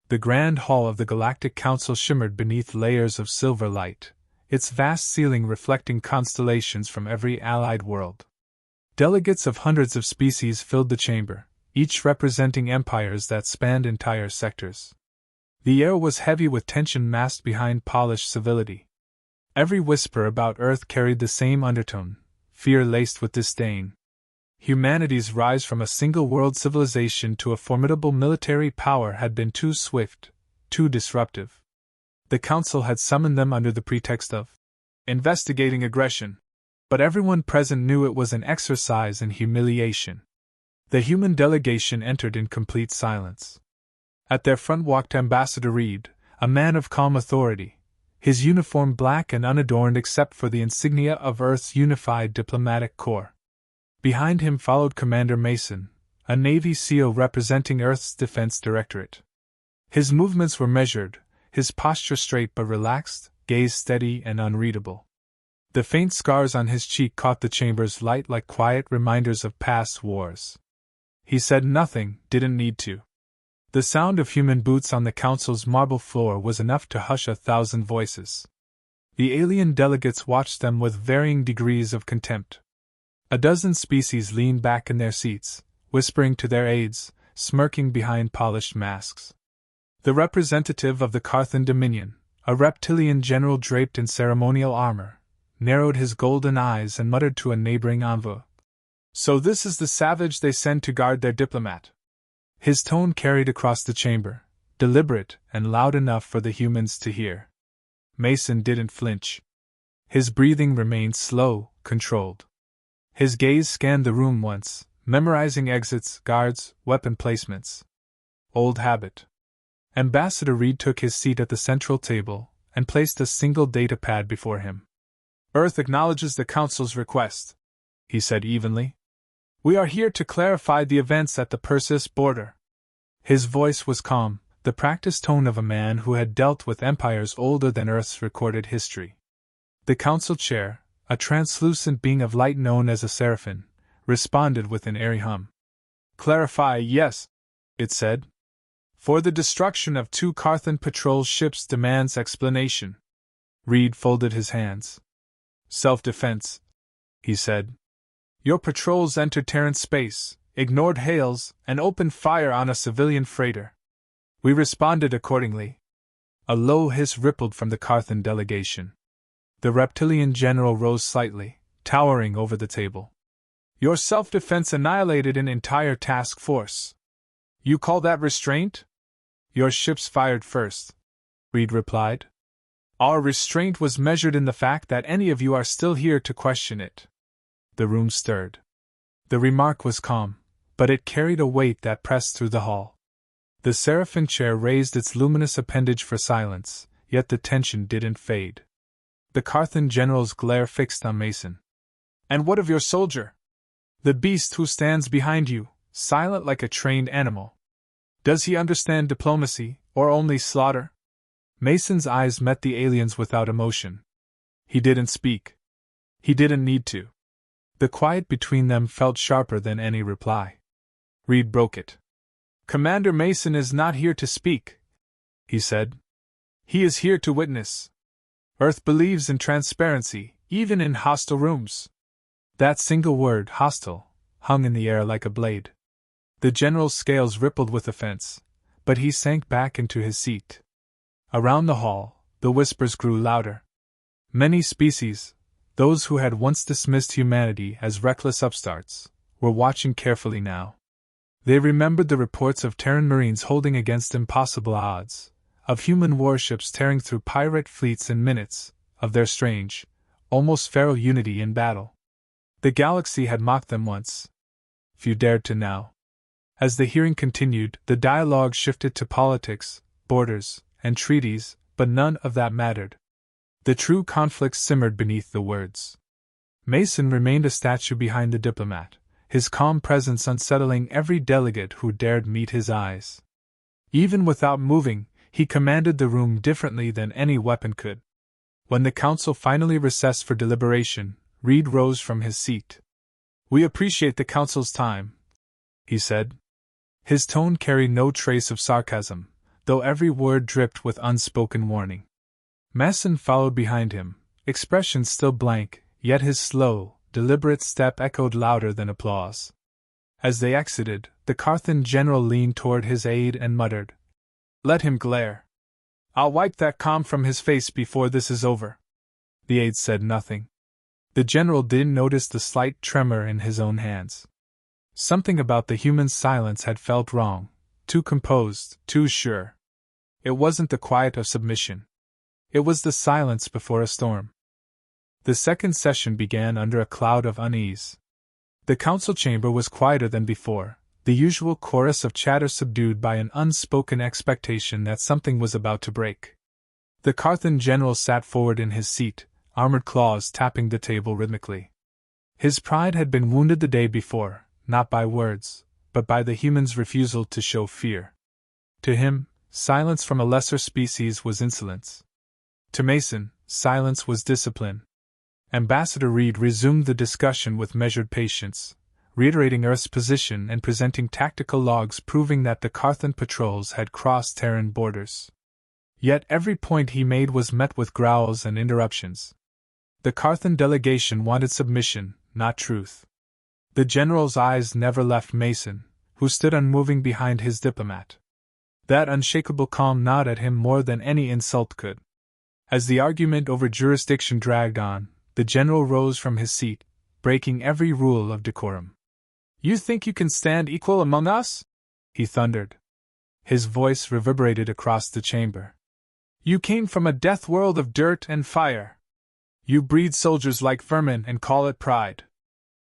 The grand hall of the Galactic Council shimmered beneath layers of silver light, its vast ceiling reflecting constellations from every allied world. Delegates of hundreds of species filled the chamber, each representing empires that spanned entire sectors. The air was heavy with tension masked behind polished civility. Every whisper about Earth carried the same undertone, fear laced with disdain. Humanity's rise from a single-world civilization to a formidable military power had been too swift, too disruptive. The Council had summoned them under the pretext of investigating aggression, but everyone present knew it was an exercise in humiliation. The human delegation entered in complete silence. At their front walked Ambassador Reed, a man of calm authority, his uniform black and unadorned except for the insignia of Earth's unified diplomatic corps. Behind him followed Commander Mason, a Navy SEAL representing Earth's Defense Directorate. His movements were measured, his posture straight but relaxed, gaze steady and unreadable. The faint scars on his cheek caught the chamber's light like quiet reminders of past wars. He said nothing, didn't need to. The sound of human boots on the Council's marble floor was enough to hush 1,000 voices. The alien delegates watched them with varying degrees of contempt. A dozen species leaned back in their seats, whispering to their aides, smirking behind polished masks. The representative of the Carthan Dominion, a reptilian general draped in ceremonial armor, narrowed his golden eyes and muttered to a neighboring envoy. "So this is the savage they send to guard their diplomat." His tone carried across the chamber, deliberate and loud enough for the humans to hear. Mason didn't flinch. His breathing remained slow, controlled. His gaze scanned the room once, memorizing exits, guards, weapon placements. Old habit. Ambassador Reed took his seat at the central table and placed a single data pad before him. "Earth acknowledges the Council's request," he said evenly. "We are here to clarify the events at the Persis border." His voice was calm, the practiced tone of a man who had dealt with empires older than Earth's recorded history. The Council chair, a translucent being of light known as a seraphim, responded with an airy hum. "Clarify, yes," it said. "For the destruction of 2 Carthan patrol ships demands explanation." Reed folded his hands. "Self-defense," he said. "Your patrols entered Terran space, ignored hails, and opened fire on a civilian freighter. We responded accordingly." A low hiss rippled from the Carthan delegation. The reptilian general rose slightly, towering over the table. "Your self-defense annihilated an entire task force. You call that restraint?" "Your ships fired first," Reed replied. "Our restraint was measured in the fact that any of you are still here to question it." The room stirred. The remark was calm, but it carried a weight that pressed through the hall. The seraphim chair raised its luminous appendage for silence, yet the tension didn't fade. The Carthan general's glare fixed on Mason. "And what of your soldier? The beast who stands behind you, silent like a trained animal. Does he understand diplomacy, or only slaughter?" Mason's eyes met the alien's without emotion. He didn't speak. He didn't need to. The quiet between them felt sharper than any reply. Reed broke it. "Commander Mason is not here to speak," he said. "He is here to witness. Earth believes in transparency, even in hostile rooms." That single word, hostile, hung in the air like a blade. The general's scales rippled with offense, but he sank back into his seat. Around the hall, the whispers grew louder. Many species, those who had once dismissed humanity as reckless upstarts, were watching carefully now. They remembered the reports of Terran Marines holding against impossible odds, of human warships tearing through pirate fleets in minutes, of their strange, almost feral unity in battle. The galaxy had mocked them once. Few dared to now. As the hearing continued, the dialogue shifted to politics, borders, and treaties, but none of that mattered. The true conflict simmered beneath the words. Mason remained a statue behind the diplomat, his calm presence unsettling every delegate who dared meet his eyes. Even without moving, he commanded the room differently than any weapon could. When the council finally recessed for deliberation, Reed rose from his seat. "We appreciate the council's time," he said. His tone carried no trace of sarcasm, though every word dripped with unspoken warning. Mason followed behind him, expression still blank, yet his slow, deliberate step echoed louder than applause. As they exited, the Carthan general leaned toward his aide and muttered, "Let him glare. I'll wipe that calm from his face before this is over." The aide said nothing. The general didn't notice the slight tremor in his own hands. Something about the human's silence had felt wrong, too composed, too sure. It wasn't the quiet of submission. It was the silence before a storm. The second session began under a cloud of unease. The council chamber was quieter than before, the usual chorus of chatter subdued by an unspoken expectation that something was about to break. The Carthan general sat forward in his seat, armored claws tapping the table rhythmically. His pride had been wounded the day before, not by words, but by the human's refusal to show fear. To him, silence from a lesser species was insolence. To Mason, silence was discipline. Ambassador Reed resumed the discussion with measured patience, reiterating Earth's position and presenting tactical logs proving that the Carthan patrols had crossed Terran borders. Yet every point he made was met with growls and interruptions. The Carthan delegation wanted submission, not truth. The general's eyes never left Mason, who stood unmoving behind his diplomat. That unshakable calm gnawed at him more than any insult could. As the argument over jurisdiction dragged on, the general rose from his seat, breaking every rule of decorum. "You think you can stand equal among us?" he thundered. His voice reverberated across the chamber. "You came from a death world of dirt and fire. You breed soldiers like vermin and call it pride.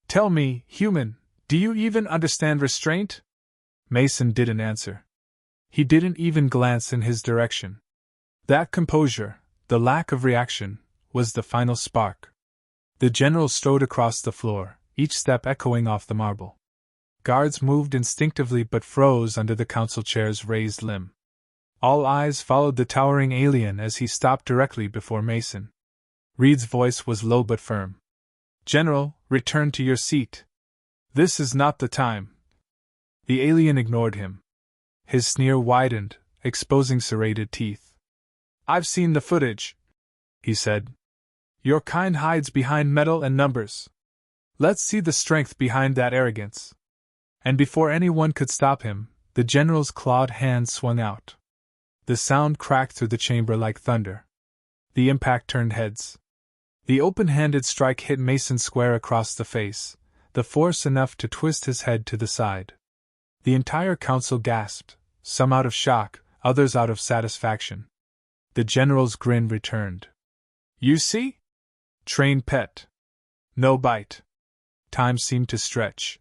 Tell me, human, do you even understand restraint?" Mason didn't answer. He didn't even glance in his direction. That composure, the lack of reaction, was the final spark. The general strode across the floor, each step echoing off the marble. Guards moved instinctively but froze under the council chair's raised limb. All eyes followed the towering alien as he stopped directly before Mason. Reed's voice was low but firm. "General, return to your seat. This is not the time." The alien ignored him. His sneer widened, exposing serrated teeth. "I've seen the footage," he said. "Your kind hides behind metal and numbers. Let's see the strength behind that arrogance." And before anyone could stop him, the general's clawed hand swung out. The sound cracked through the chamber like thunder. The impact turned heads. The open-handed strike hit Mason square across the face, the force enough to twist his head to the side. The entire council gasped, some out of shock, others out of satisfaction. The general's grin returned. "You see? Trained pet. No bite." Time seemed to stretch.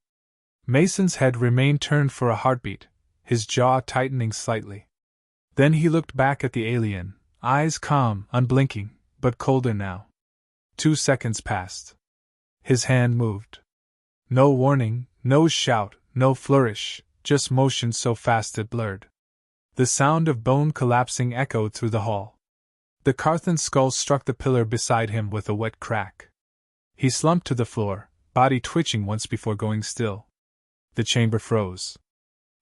Mason's head remained turned for a heartbeat, his jaw tightening slightly. Then he looked back at the alien, eyes calm, unblinking, but colder now. 2 seconds passed. His hand moved. No warning, no shout, no flourish, just motion so fast it blurred. The sound of bone collapsing echoed through the hall. The Carthan skull struck the pillar beside him with a wet crack. He slumped to the floor, body twitching once before going still. The chamber froze.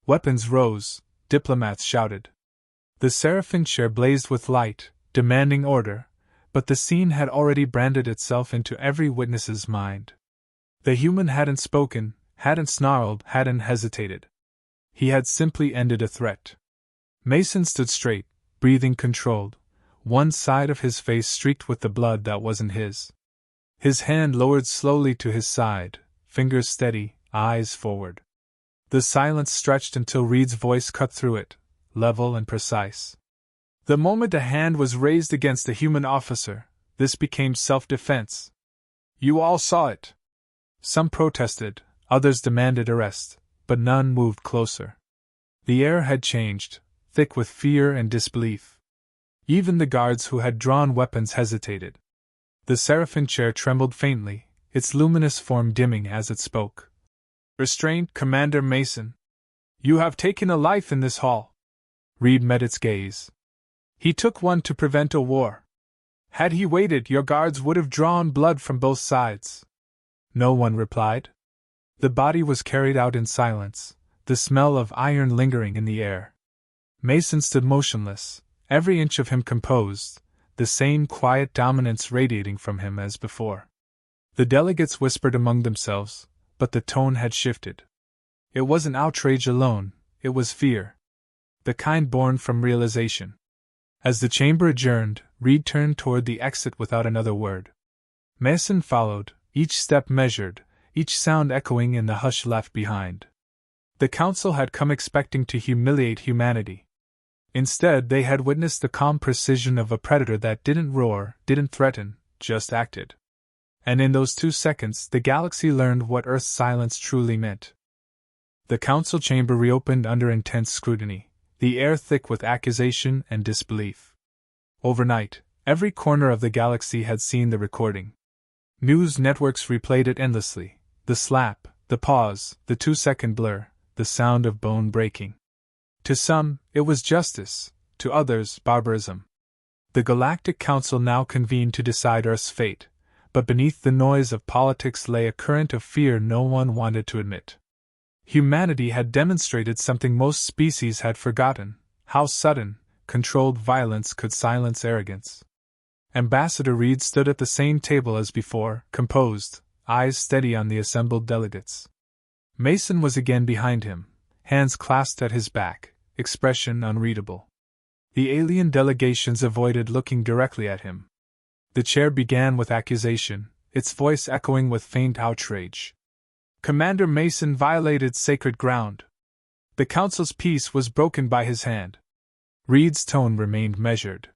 Weapons rose, diplomats shouted. The Seraphim chair blazed with light, demanding order, but the scene had already branded itself into every witness's mind. The human hadn't spoken, hadn't snarled, hadn't hesitated. He had simply ended a threat. Mason stood straight, breathing controlled, one side of his face streaked with the blood that wasn't his. His hand lowered slowly to his side, fingers steady, eyes forward. The silence stretched until Reed's voice cut through it, level and precise. "The moment a hand was raised against a human officer, this became self-defense. You all saw it." Some protested, others demanded arrest, but none moved closer. The air had changed, thick with fear and disbelief. Even the guards who had drawn weapons hesitated. The Seraphim chair trembled faintly, its luminous form dimming as it spoke. "Restraint, Commander Mason. You have taken a life in this hall." Reed met its gaze. "He took one to prevent a war. Had he waited, your guards would have drawn blood from both sides." No one replied. The body was carried out in silence, the smell of iron lingering in the air. Mason stood motionless, every inch of him composed, the same quiet dominance radiating from him as before. The delegates whispered among themselves, but the tone had shifted. It wasn't outrage alone, it was fear. The kind born from realization. As the chamber adjourned, Reed turned toward the exit without another word. Mason followed, each step measured, each sound echoing in the hush left behind. The council had come expecting to humiliate humanity. Instead, they had witnessed the calm precision of a predator that didn't roar, didn't threaten, just acted. And in those 2 seconds, the galaxy learned what Earth's silence truly meant. The council chamber reopened under intense scrutiny, the air thick with accusation and disbelief. Overnight, every corner of the galaxy had seen the recording. News networks replayed it endlessly, the slap, the pause, the 2-second blur, the sound of bone breaking. To some, it was justice, to others, barbarism. The Galactic Council now convened to decide Earth's fate, but beneath the noise of politics lay a current of fear no one wanted to admit. Humanity had demonstrated something most species had forgotten: how sudden, controlled violence could silence arrogance. Ambassador Reed stood at the same table as before, composed, eyes steady on the assembled delegates. Mason was again behind him, hands clasped at his back, expression unreadable. The alien delegations avoided looking directly at him. The chair began with accusation, its voice echoing with faint outrage. Commander Mason violated sacred ground. The council's peace was broken by his hand. Reed's tone remained measured.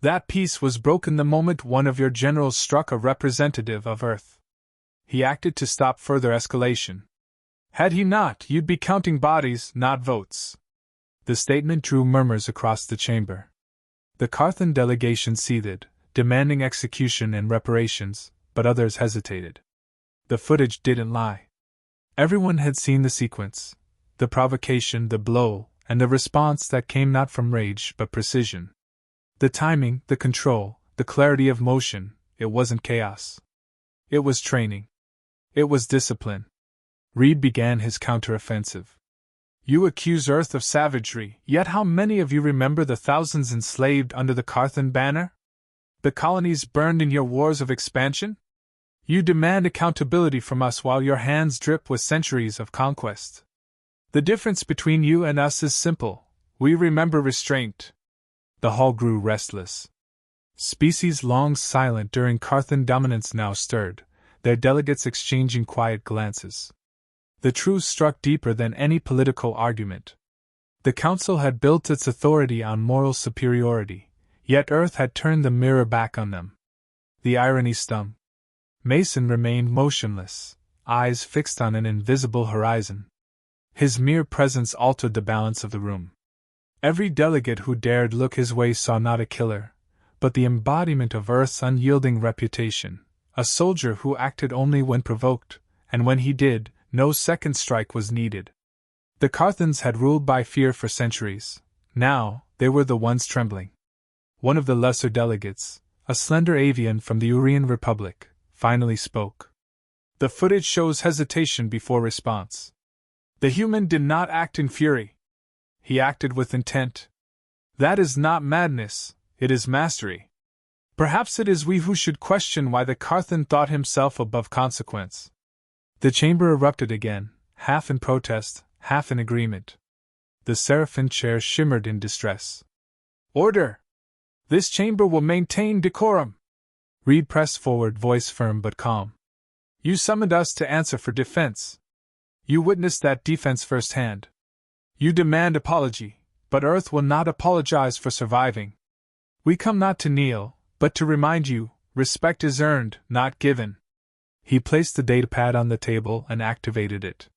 That peace was broken the moment one of your generals struck a representative of Earth. He acted to stop further escalation. Had he not, you'd be counting bodies, not votes. The statement drew murmurs across the chamber. The Carthan delegation seethed, demanding execution and reparations, but others hesitated. The footage didn't lie. Everyone had seen the sequence, the provocation, the blow, and the response that came not from rage but precision. The timing, the control, the clarity of motion, it wasn't chaos. It was training. It was discipline. Reed began his counteroffensive. You accuse Earth of savagery, yet how many of you remember the thousands enslaved under the Carthan banner? The colonies burned in your wars of expansion? You demand accountability from us while your hands drip with centuries of conquest. The difference between you and us is simple: we remember restraint. The hall grew restless. Species long silent during Carthan dominance now stirred, their delegates exchanging quiet glances. The truth struck deeper than any political argument. The council had built its authority on moral superiority, yet Earth had turned the mirror back on them. The irony stung. Mason remained motionless, eyes fixed on an invisible horizon. His mere presence altered the balance of the room. Every delegate who dared look his way saw not a killer, but the embodiment of Earth's unyielding reputation, a soldier who acted only when provoked, and when he did, no second strike was needed. The Carthans had ruled by fear for centuries. Now, they were the ones trembling. One of the lesser delegates, a slender avian from the Urian Republic, finally spoke. The footage shows hesitation before response. The human did not act in fury. He acted with intent. That is not madness, it is mastery. Perhaps it is we who should question why the Carthan thought himself above consequence. The chamber erupted again, half in protest, half in agreement. The Seraphim chair shimmered in distress. Order! This chamber will maintain decorum. Reed pressed forward, voice firm but calm. You summoned us to answer for defense. You witnessed that defense firsthand. You demand apology, but Earth will not apologize for surviving. We come not to kneel, but to remind you, respect is earned, not given. He placed the datapad on the table and activated it.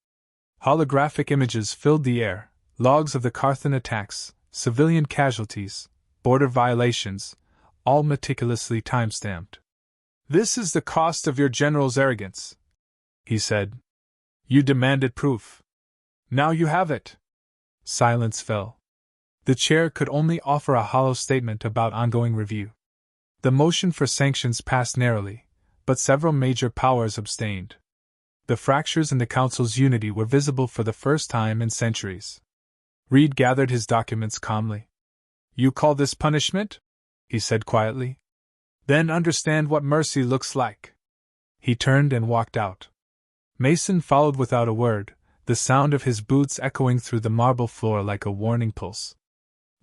Holographic images filled the air, logs of the Carthan attacks, civilian casualties, border violations, all meticulously time-stamped. This is the cost of your general's arrogance, he said. You demanded proof. Now you have it. Silence fell. The chair could only offer a hollow statement about ongoing review. The motion for sanctions passed narrowly, but several major powers abstained. The fractures in the Council's unity were visible for the first time in centuries. Reed gathered his documents calmly. You call this punishment? He said quietly. Then understand what mercy looks like. He turned and walked out. Mason followed without a word, the sound of his boots echoing through the marble floor like a warning pulse.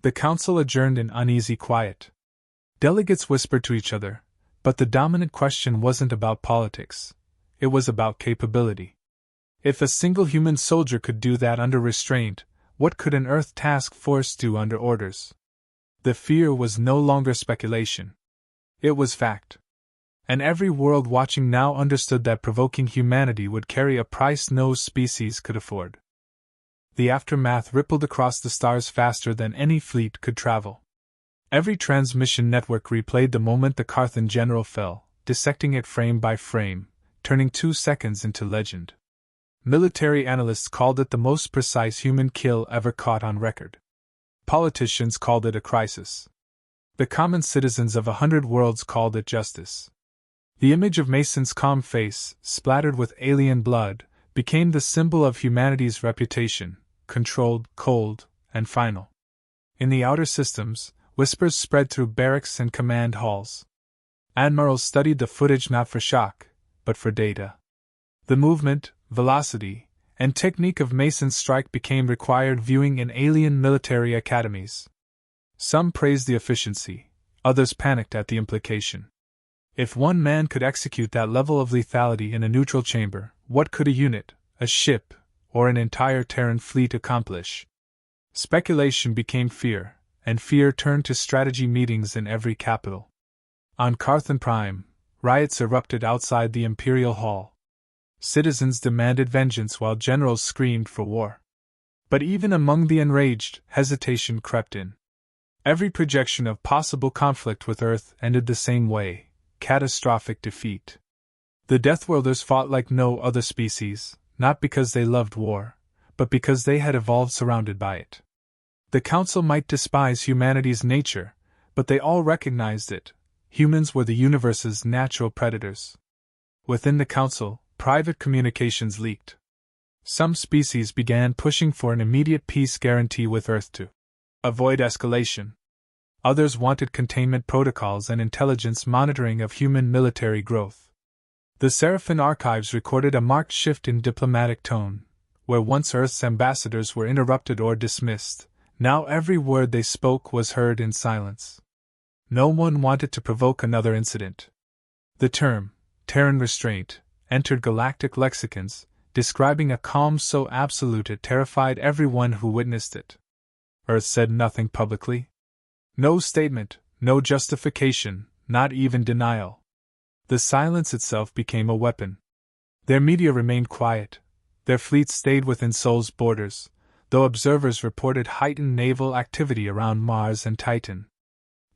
The council adjourned in uneasy quiet. Delegates whispered to each other, but the dominant question wasn't about politics. It was about capability. If a single human soldier could do that under restraint, what could an Earth task force do under orders? The fear was no longer speculation. It was fact. And every world watching now understood that provoking humanity would carry a price no species could afford. The aftermath rippled across the stars faster than any fleet could travel. Every transmission network replayed the moment the Carthan general fell, dissecting it frame by frame, turning 2 seconds into legend. Military analysts called it the most precise human kill ever caught on record. Politicians called it a crisis. The common citizens of 100 worlds called it justice. The image of Mason's calm face, splattered with alien blood, became the symbol of humanity's reputation, controlled, cold, and final. In the outer systems, whispers spread through barracks and command halls. Admirals studied the footage not for shock, but for data. The movement, velocity, and technique of Mason's strike became required viewing in alien military academies. Some praised the efficiency, others panicked at the implication. If one man could execute that level of lethality in a neutral chamber, what could a unit, a ship, or an entire Terran fleet accomplish? Speculation became fear, and fear turned to strategy meetings in every capital. On Carthan Prime, riots erupted outside the Imperial Hall. Citizens demanded vengeance while generals screamed for war. But even among the enraged, hesitation crept in. Every projection of possible conflict with Earth ended the same way: catastrophic defeat. The Deathworlders fought like no other species, not because they loved war, but because they had evolved surrounded by it. The Council might despise humanity's nature, but they all recognized it. Humans were the universe's natural predators. Within the Council, private communications leaked. Some species began pushing for an immediate peace guarantee with Earth to avoid escalation. Others wanted containment protocols and intelligence monitoring of human military growth. The Seraphin archives recorded a marked shift in diplomatic tone. Where once Earth's ambassadors were interrupted or dismissed, now every word they spoke was heard in silence. No one wanted to provoke another incident. The term, Terran restraint, entered galactic lexicons, describing a calm so absolute it terrified everyone who witnessed it. Earth said nothing publicly. No statement, no justification, not even denial. The silence itself became a weapon. Their media remained quiet. Their fleets stayed within Sol's borders, though observers reported heightened naval activity around Mars and Titan.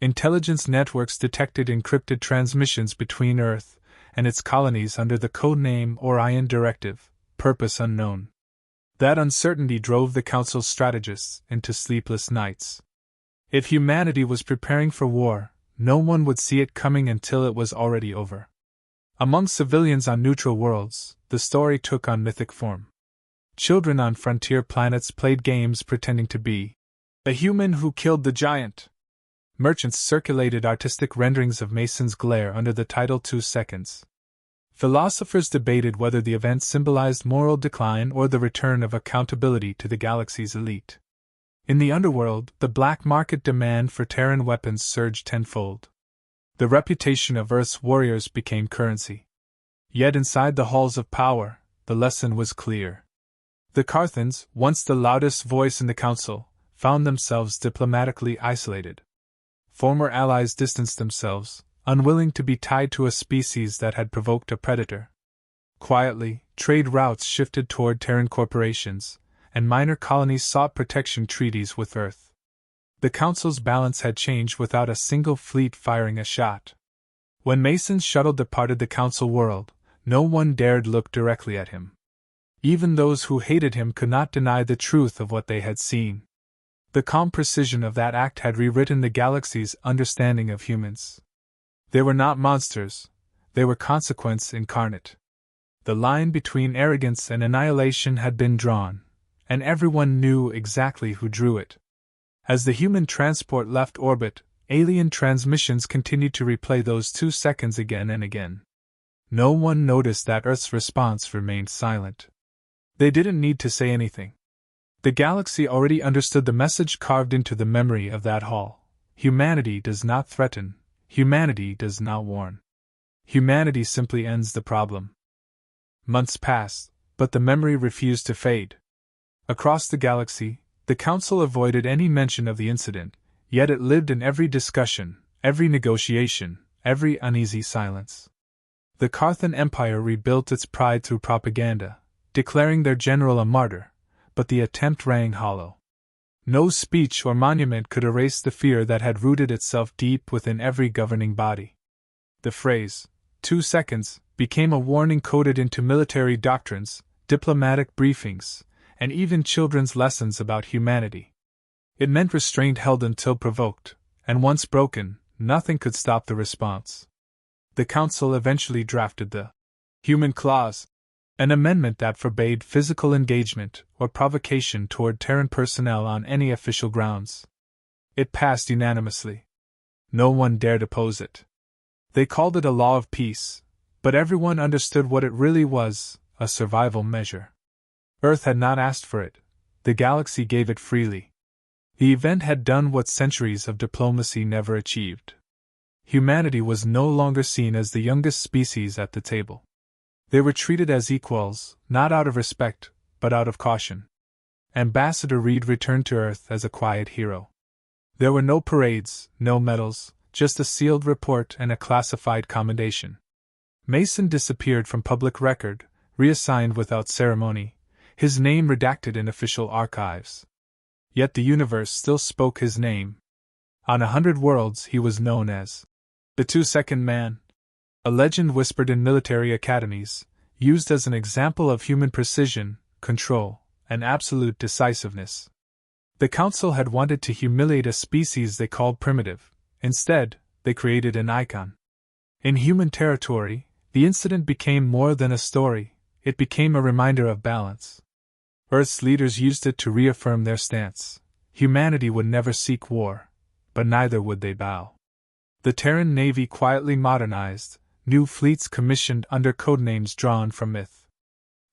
Intelligence networks detected encrypted transmissions between Earth and its colonies under the codename Orion Directive, purpose unknown. That uncertainty drove the Council's strategists into sleepless nights. If humanity was preparing for war, no one would see it coming until it was already over. Among civilians on neutral worlds, the story took on mythic form. Children on frontier planets played games pretending to be a human who killed the giant. Merchants circulated artistic renderings of Mason's glare under the title 2 seconds. Philosophers debated whether the event symbolized moral decline or the return of accountability to the galaxy's elite. In the underworld, the black market demand for Terran weapons surged tenfold. The reputation of Earth's warriors became currency. Yet inside the halls of power, the lesson was clear. The Carthans, once the loudest voice in the Council, found themselves diplomatically isolated. Former allies distanced themselves, unwilling to be tied to a species that had provoked a predator. Quietly, trade routes shifted toward Terran corporations, and minor colonies sought protection treaties with Earth. The Council's balance had changed without a single fleet firing a shot. When Mason's shuttle departed the Council world, no one dared look directly at him. Even those who hated him could not deny the truth of what they had seen. The calm precision of that act had rewritten the galaxy's understanding of humans. They were not monsters, they were consequence incarnate. The line between arrogance and annihilation had been drawn, and everyone knew exactly who drew it. As the human transport left orbit, alien transmissions continued to replay those 2 seconds again and again. No one noticed that Earth's response remained silent. They didn't need to say anything. The galaxy already understood the message carved into the memory of that hall. Humanity does not threaten. Humanity does not warn. Humanity simply ends the problem. Months passed, but the memory refused to fade. Across the galaxy, the Council avoided any mention of the incident, yet it lived in every discussion, every negotiation, every uneasy silence. The Carthan Empire rebuilt its pride through propaganda, declaring their general a martyr, but the attempt rang hollow. No speech or monument could erase the fear that had rooted itself deep within every governing body. The phrase, 2 seconds, became a warning coded into military doctrines, diplomatic briefings, and even children's lessons about humanity. It meant restraint held until provoked, and once broken, nothing could stop the response. The Council eventually drafted the Human Clause, an amendment that forbade physical engagement or provocation toward Terran personnel on any official grounds. It passed unanimously. No one dared oppose it. They called it a law of peace, but everyone understood what it really was, a survival measure. Earth had not asked for it. The galaxy gave it freely. The event had done what centuries of diplomacy never achieved. Humanity was no longer seen as the youngest species at the table. They were treated as equals, not out of respect, but out of caution. Ambassador Reed returned to Earth as a quiet hero. There were no parades, no medals, just a sealed report and a classified commendation. Mason disappeared from public record, reassigned without ceremony, his name redacted in official archives. Yet the universe still spoke his name. On 100 worlds he was known as the 2-second man, a legend whispered in military academies, used as an example of human precision, control, and absolute decisiveness. The Council had wanted to humiliate a species they called primitive. Instead, they created an icon. In human territory, the incident became more than a story, it became a reminder of balance. Earth's leaders used it to reaffirm their stance. Humanity would never seek war, but neither would they bow. The Terran Navy quietly modernized, new fleets commissioned under codenames drawn from myth.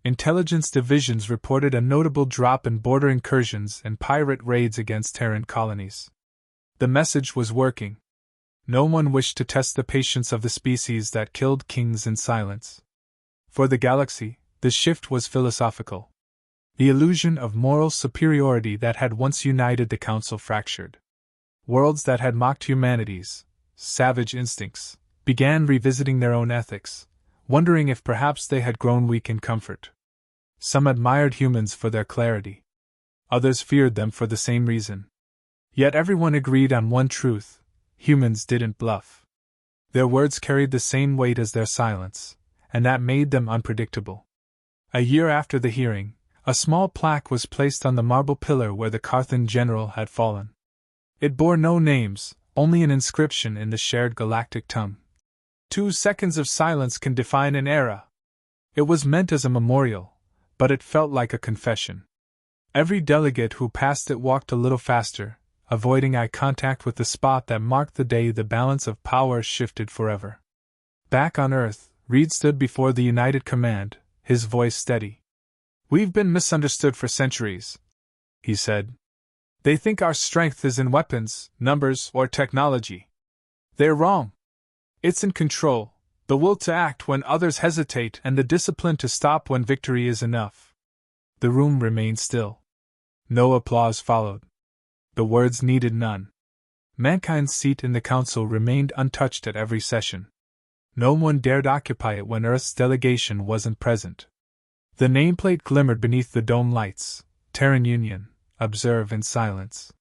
Intelligence divisions reported a notable drop in border incursions and pirate raids against Terran colonies. The message was working. No one wished to test the patience of the species that killed kings in silence. For the galaxy, the shift was philosophical. The illusion of moral superiority that had once united the Council fractured. Worlds that had mocked humanity's savage instincts began revisiting their own ethics, wondering if perhaps they had grown weak in comfort. Some admired humans for their clarity. Others feared them for the same reason. Yet everyone agreed on one truth: humans didn't bluff. Their words carried the same weight as their silence, and that made them unpredictable. A year after the hearing, a small plaque was placed on the marble pillar where the Carthan general had fallen. It bore no names, only an inscription in the shared galactic tongue. 2 seconds of silence can define an era. It was meant as a memorial, but it felt like a confession. Every delegate who passed it walked a little faster, avoiding eye contact with the spot that marked the day the balance of power shifted forever. Back on Earth, Reed stood before the United Command, his voice steady. "We've been misunderstood for centuries," he said. "They think our strength is in weapons, numbers, or technology. They're wrong. It's in control, the will to act when others hesitate, and the discipline to stop when victory is enough." The room remained still. No applause followed. The words needed none. Mankind's seat in the Council remained untouched at every session. No one dared occupy it when Earth's delegation wasn't present. The nameplate glimmered beneath the dome lights. Terran Union, observe in silence.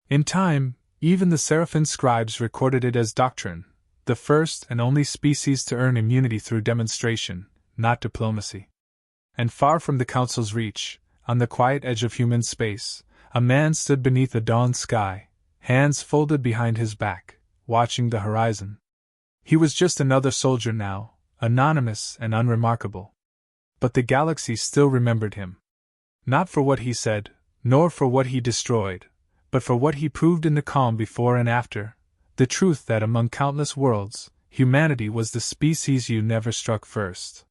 In time, even the Seraphim scribes recorded it as doctrine, the first and only species to earn immunity through demonstration, not diplomacy. And far from the Council's reach, on the quiet edge of human space, a man stood beneath the dawn sky, hands folded behind his back, watching the horizon. He was just another soldier now, anonymous and unremarkable. But the galaxy still remembered him. Not for what he said, nor for what he destroyed, but for what he proved in the calm before and after, the truth that among countless worlds, humanity was the species you never struck first.